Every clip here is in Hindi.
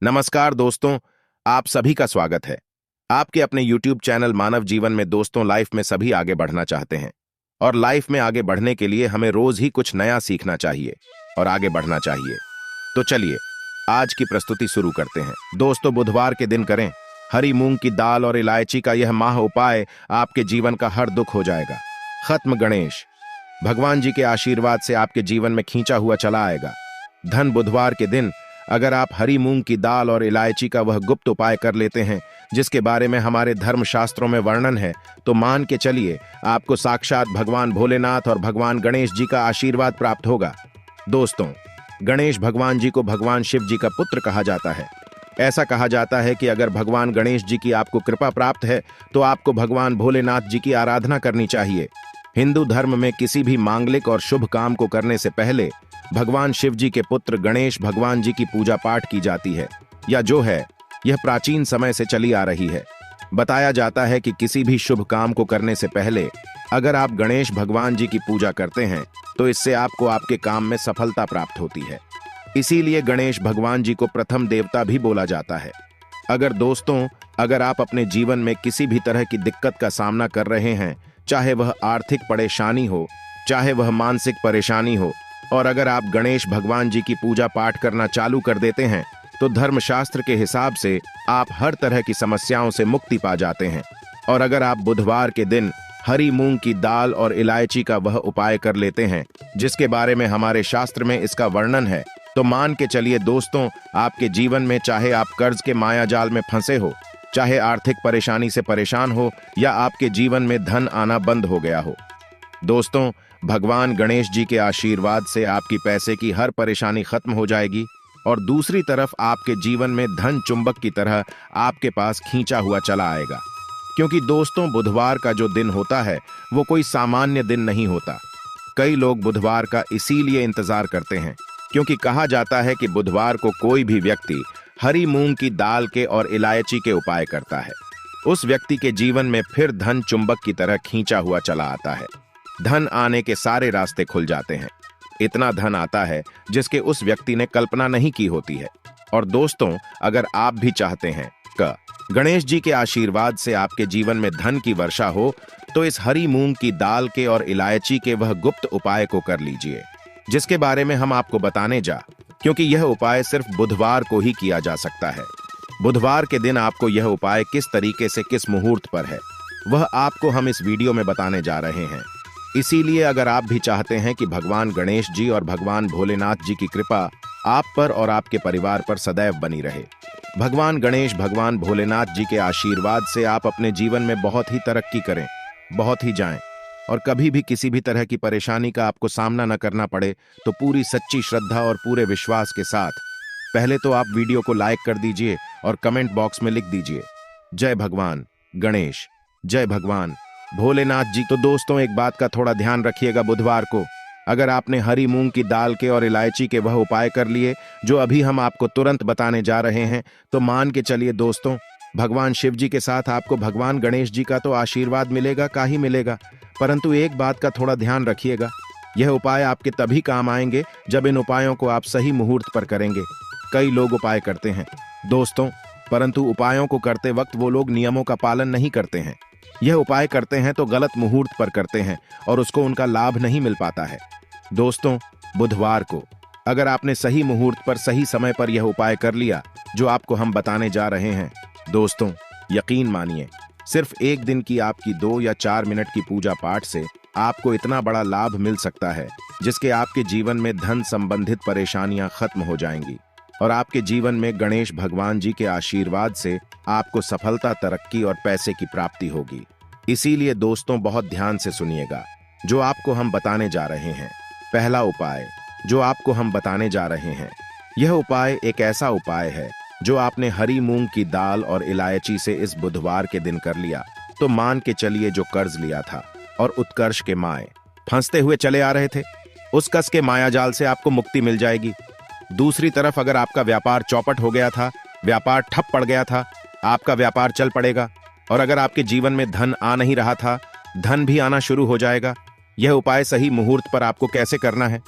नमस्कार दोस्तों, आप सभी का स्वागत है आपके अपने YouTube चैनल मानव जीवन में। दोस्तों, लाइफ में सभी आगे बढ़ना चाहते हैं और लाइफ में आगे बढ़ने के लिए हमें रोज ही कुछ नया सीखना चाहिए और आगे बढ़ना चाहिए। तो चलिए आज की प्रस्तुति शुरू करते हैं। दोस्तों, बुधवार के दिन करें हरी मूंग की दाल और इलायची का यह माह उपाय, आपके जीवन का हर दुख हो जाएगा खत्म। गणेश भगवान जी के आशीर्वाद से आपके जीवन में खींचा हुआ चला आएगा धन। बुधवार के दिन अगर आप हरी मूंग की दाल और इलायची का वह गुप्त उपाय कर लेते हैं जिसके बारे में हमारे धर्मशास्त्रों में वर्णन है, तो मान के चलिए आपको साक्षात भगवान भोलेनाथ और भगवान गणेश जी का आशीर्वाद प्राप्त होगा। दोस्तों, गणेश भगवान जी को भगवान शिव जी का पुत्र कहा जाता है। ऐसा कहा जाता है कि अगर भगवान गणेश जी की आपको कृपा प्राप्त है तो आपको भगवान भोलेनाथ जी की आराधना करनी चाहिए। हिंदू धर्म में किसी भी मांगलिक और शुभ काम को करने से पहले भगवान शिव जी के पुत्र गणेश भगवान जी की पूजा पाठ की जाती है, या जो है यह प्राचीन समय से चली आ रही है। बताया जाता है कि किसी भी शुभ काम को करने से पहले अगर आप गणेश भगवान जी की पूजा करते हैं तो इससे आपको आपके काम में सफलता प्राप्त होती है। इसीलिए गणेश भगवान जी को प्रथम देवता भी बोला जाता है। अगर आप अपने जीवन में किसी भी तरह की दिक्कत का सामना कर रहे हैं, चाहे वह आर्थिक परेशानी हो, चाहे वह मानसिक परेशानी हो, और अगर आप गणेश भगवान जी की पूजा पाठ करना चालू कर देते हैं तो धर्मशास्त्र के हिसाब से आप हर तरह की समस्याओं से मुक्ति पा जाते हैं। और अगर आप बुधवार के दिन हरी मूंग की दाल और इलायची का वह उपाय कर लेते हैं जिसके बारे में हमारे शास्त्र में इसका वर्णन है, तो मान के चलिए दोस्तों, आपके जीवन में चाहे आप कर्ज के माया जाल में फंसे हो, चाहे आर्थिक परेशानी से परेशान हो, या आपके जीवन में धन आना बंद हो गया हो, दोस्तों, भगवान गणेश जी के आशीर्वाद से आपकी पैसे की हर परेशानी खत्म हो जाएगी और दूसरी तरफ आपके जीवन में धन चुंबक की तरह आपके पास खींचा हुआ चला आएगा। क्योंकि दोस्तों, बुधवार का जो दिन होता है वो कोई सामान्य दिन नहीं होता। कई लोग बुधवार का इसीलिए इंतजार करते हैं क्योंकि कहा जाता है कि बुधवार को कोई भी व्यक्ति हरी मूंग की दाल के और इलायची के उपाय करता है, उस व्यक्ति के जीवन में फिर धन चुंबक की तरह खींचा हुआ चला आता है। धन आने के सारे रास्ते खुल जाते हैं। इतना धन आता है जिसके उस व्यक्ति ने कल्पना नहीं की होती है। और दोस्तों, अगर आप भी चाहते हैं कि गणेश जी के आशीर्वाद से आपके जीवन में धन की वर्षा हो, तो इस हरी मूंग की दाल के और इलायची के वह गुप्त उपाय को कर लीजिए जिसके बारे में हम आपको बताने क्योंकि यह उपाय सिर्फ बुधवार को ही किया जा सकता है। बुधवार के दिन आपको यह उपाय किस तरीके से किस मुहूर्त पर है वह आपको हम इस वीडियो में बताने जा रहे हैं। इसीलिए अगर आप भी चाहते हैं कि भगवान गणेश जी और भगवान भोलेनाथ जी की कृपा आप पर और आपके परिवार पर सदैव बनी रहे, भगवान गणेश भगवान भोलेनाथ जी के आशीर्वाद से आप अपने जीवन में बहुत ही तरक्की करें, बहुत ही जाएं, और कभी भी किसी भी तरह की परेशानी का आपको सामना न करना पड़े, तो पूरी सच्ची श्रद्धा और पूरे विश्वास के साथ पहले तो आप वीडियो को लाइक कर दीजिए और कमेंट बॉक्स में लिख दीजिए जय भगवान गणेश, जय भगवान भोलेनाथ जी। तो दोस्तों, एक बात का थोड़ा ध्यान रखिएगा, बुधवार को अगर आपने हरी मूंग की दाल के और इलायची के वह उपाय कर लिए जो अभी हम आपको तुरंत बताने जा रहे हैं, तो मान के चलिए दोस्तों, भगवान शिव जी के साथ आपको भगवान गणेश जी का तो आशीर्वाद मिलेगा का ही मिलेगा। परंतु एक बात का थोड़ा ध्यान रखिएगा, यह उपाय आपके तभी काम आएंगे जब इन उपायों को आप सही मुहूर्त पर करेंगे। कई लोग उपाय करते हैं दोस्तों, परंतु उपायों को करते वक्त वो लोग नियमों का पालन नहीं करते हैं। यह उपाय करते हैं तो गलत मुहूर्त पर करते हैं और उसको उनका लाभ नहीं मिल पाता है। दोस्तों, बुधवार को अगर आपने सही मुहूर्त पर सही समय पर यह उपाय कर लिया जो आपको हम बताने जा रहे हैं, दोस्तों यकीन मानिए, सिर्फ एक दिन की आपकी 2 या 4 मिनट की पूजा पाठ से आपको इतना बड़ा लाभ मिल सकता है जिसके आपके जीवन में धन संबंधित परेशानियां खत्म हो जाएंगी और आपके जीवन में गणेश भगवान जी के आशीर्वाद से आपको सफलता, तरक्की और पैसे की प्राप्ति होगी। इसीलिए दोस्तों, बहुत ध्यान से सुनिएगा जो आपको हम बताने जा रहे हैं। पहला उपाय जो आपको हम बताने जा रहे हैं, यह उपाय एक ऐसा उपाय है जो आपने हरी मूंग की दाल और इलायची से इस बुधवार के दिन कर लिया, तो मान के चलिए जो कर्ज लिया था और उत्कर्ष के माए फंसते हुए चले आ रहे थे, उस कस के मायाजाल से आपको मुक्ति मिल जाएगी। दूसरी तरफ अगर आपका व्यापार चौपट हो गया था, व्यापार ठप पड़ गया था, आपका व्यापार चल पड़ेगा। और अगर आपके जीवन में धन आ नहीं रहा था, धन भी आना शुरू हो जाएगा। यह उपाय सही मुहूर्त पर आपको कैसे करना है,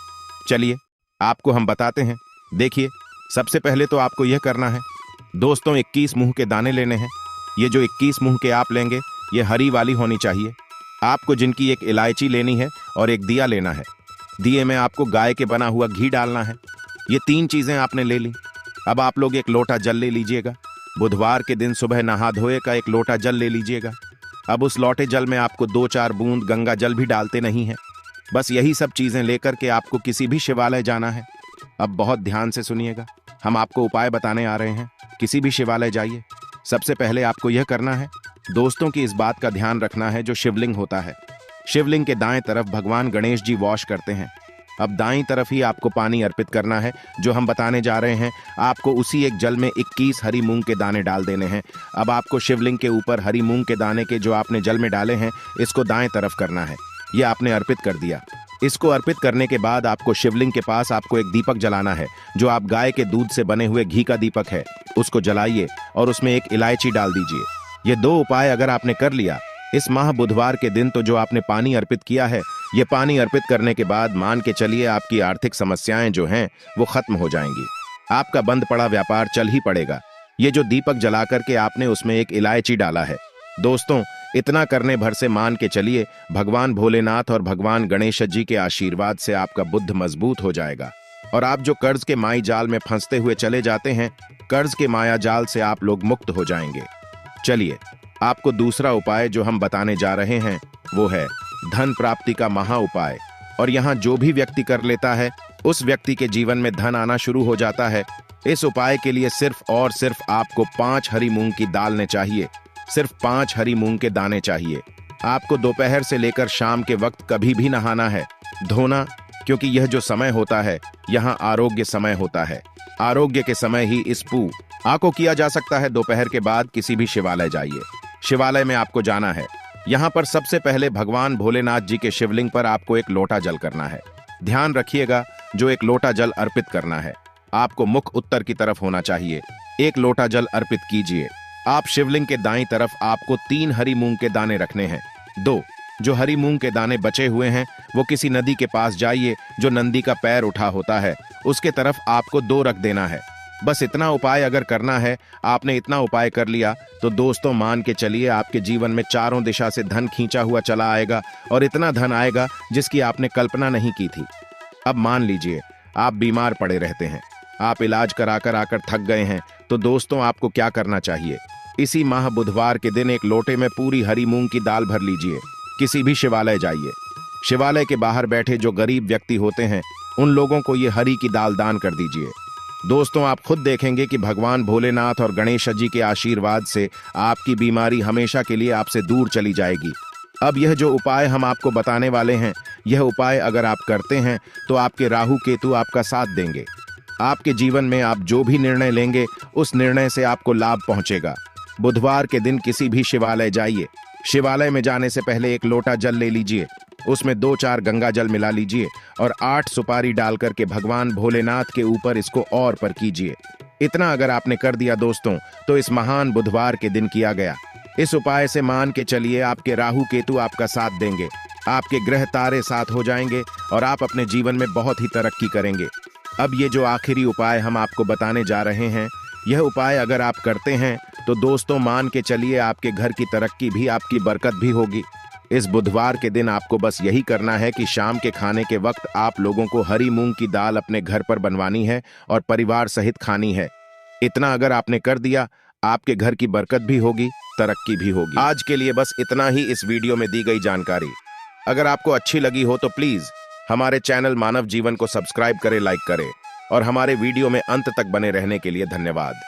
चलिए आपको हम बताते हैं। देखिए, सबसे पहले तो आपको यह करना है, दोस्तों 21 मूंग के दाने लेने हैं। ये जो 21 मूंग के आप लेंगे ये हरी वाली होनी चाहिए। आपको जिनकी एक इलायची लेनी है और एक दिया लेना है। दिए में आपको गाय के बना हुआ घी डालना है। ये 3 चीजें आपने ले ली। अब आप लोग एक लोटा जल ले लीजिएगा। बुधवार के दिन सुबह नहा धोए का एक लोटा जल ले लीजिएगा। अब उस लोटे जल में आपको 2-4 बूंद गंगा जल भी डालते नहीं है। बस यही सब चीजें लेकर के आपको किसी भी शिवालय जाना है। अब बहुत ध्यान से सुनिएगा, हम आपको उपाय बताने आ रहे हैं। किसी भी शिवालय जाइए, सबसे पहले आपको यह करना है दोस्तों की इस बात का ध्यान रखना है, जो शिवलिंग होता है, शिवलिंग के दाएं तरफ भगवान गणेश जी वॉश करते हैं। अब दाईं तरफ ही आपको पानी अर्पित करना है। जो हम बताने जा रहे हैं, आपको उसी एक जल में 21 हरी मूंग के दाने डाल देने हैं। अब आपको शिवलिंग के ऊपर हरी मूंग के दाने के जो आपने जल में डाले हैं, इसको दाएं तरफ करना है। ये आपने अर्पित कर दिया। इसको अर्पित करने के बाद आपको शिवलिंग के पास आपको एक दीपक जलाना है, जो आप गाय के दूध से बने हुए घी का दीपक है। उसको जलाइए और उसमें एक इलायची डाल दीजिए। ये 2 उपाय अगर आपने कर लिया इस माह बुधवार के दिन, तो जो आपने पानी अर्पित किया है, ये पानी अर्पित करने के बाद मान के चलिए आपकी आर्थिक समस्याएं जो हैं वो खत्म हो जाएंगी। आपका बंद पड़ा व्यापार चल ही पड़ेगा। ये जो दीपक जला करके आपने उसमें एक इलायची डाला है, दोस्तों इतना करने भर से मान के चलिए भगवान भोलेनाथ और भगवान गणेश जी के आशीर्वाद से आपका बुद्ध मजबूत हो जाएगा। और आप जो कर्ज के माई जाल में फंसते हुए चले जाते हैं, कर्ज के माया जाल से आप लोग मुक्त हो जाएंगे। चलिए आपको दूसरा उपाय जो हम बताने जा रहे हैं वो है धन प्राप्ति का महा उपाय। और यहाँ जो भी व्यक्ति कर लेता है उस व्यक्ति के जीवन में धन आना शुरू हो जाता है। इस उपाय के लिए सिर्फ और सिर्फ आपको 5 हरी मूंग की दाल ने चाहिए। सिर्फ 5 हरी मूंग के दाने चाहिए। आपको दोपहर से लेकर शाम के वक्त कभी भी नहाना है, धोना, क्योंकि यह जो समय होता है यहाँ आरोग्य समय होता है। आरोग्य के समय ही इस पूजा को किया जा सकता है। दोपहर के बाद किसी भी शिवालय जाइए। शिवालय में आपको जाना है। यहाँ पर सबसे पहले भगवान भोलेनाथ जी के शिवलिंग पर आपको एक लोटा जल करना है। ध्यान रखिएगा, जो एक लोटा जल अर्पित करना है आपको मुख उत्तर की तरफ होना चाहिए। एक लोटा जल अर्पित कीजिए। आप शिवलिंग के दाईं तरफ आपको 3 हरी मूंग के दाने रखने हैं। 2 जो हरी मूंग के दाने बचे हुए हैं वो किसी नदी के पास जाइए, जो नंदी का पैर उठा होता है उसके तरफ आपको 2 रख देना है। बस इतना उपाय अगर करना है, आपने इतना उपाय कर लिया तो दोस्तों मान के चलिए आपके जीवन में चारों दिशा से धन खींचा हुआ चला आएगा और इतना धन आएगा जिसकी आपने कल्पना नहीं की थी। अब मान लीजिए आप बीमार पड़े रहते हैं, आप इलाज कराकर आकर थक गए हैं, तो दोस्तों आपको क्या करना चाहिए, इसी माह बुधवार के दिन एक लोटे में पूरी हरी मूंग की दाल भर लीजिए। किसी भी शिवालय जाइए। शिवालय के बाहर बैठे जो गरीब व्यक्ति होते हैं उन लोगों को ये हरी की दाल दान कर दीजिए। दोस्तों आप खुद देखेंगे कि भगवान भोलेनाथ और गणेश जी के आशीर्वाद से आपकी बीमारी हमेशा के लिए आपसे दूर चली जाएगी। अब यह जो उपाय हम आपको बताने वाले हैं, यह उपाय अगर आप करते हैं तो आपके राहु केतु आपका साथ देंगे। आपके जीवन में आप जो भी निर्णय लेंगे उस निर्णय से आपको लाभ पहुंचेगा। बुधवार के दिन किसी भी शिवालय जाइए। शिवालय में जाने से पहले एक लोटा जल ले लीजिए, उसमें 2-4 गंगा जल मिला लीजिए और 8 सुपारी डाल करके भगवान भोलेनाथ के ऊपर इसको और पर कीजिए। इतना अगर आपने कर दिया दोस्तों तो इस महान बुधवार के दिन किया गया इस उपाय से मान के चलिए आपके राहु केतु आपका साथ देंगे, आपके ग्रह तारे साथ हो जाएंगे और आप अपने जीवन में बहुत ही तरक्की करेंगे। अब ये जो आखिरी उपाय हम आपको बताने जा रहे हैं, यह उपाय अगर आप करते हैं तो दोस्तों मान के चलिए आपके घर की तरक्की भी, आपकी बरकत भी होगी। इस बुधवार के दिन आपको बस यही करना है कि शाम के खाने के वक्त आप लोगों को हरी मूंग की दाल अपने घर पर बनवानी है और परिवार सहित खानी है। इतना अगर आपने कर दिया, आपके घर की बरकत भी होगी, तरक्की भी होगी। आज के लिए बस इतना ही इस वीडियो में दी गई जानकारी। अगर आपको अच्छी लगी हो तो प्लीज हमारे चैनल मानव जीवन को सब्सक्राइब करें, लाइक करें और हमारे वीडियो में अंत तक बने रहने के लिए धन्यवाद।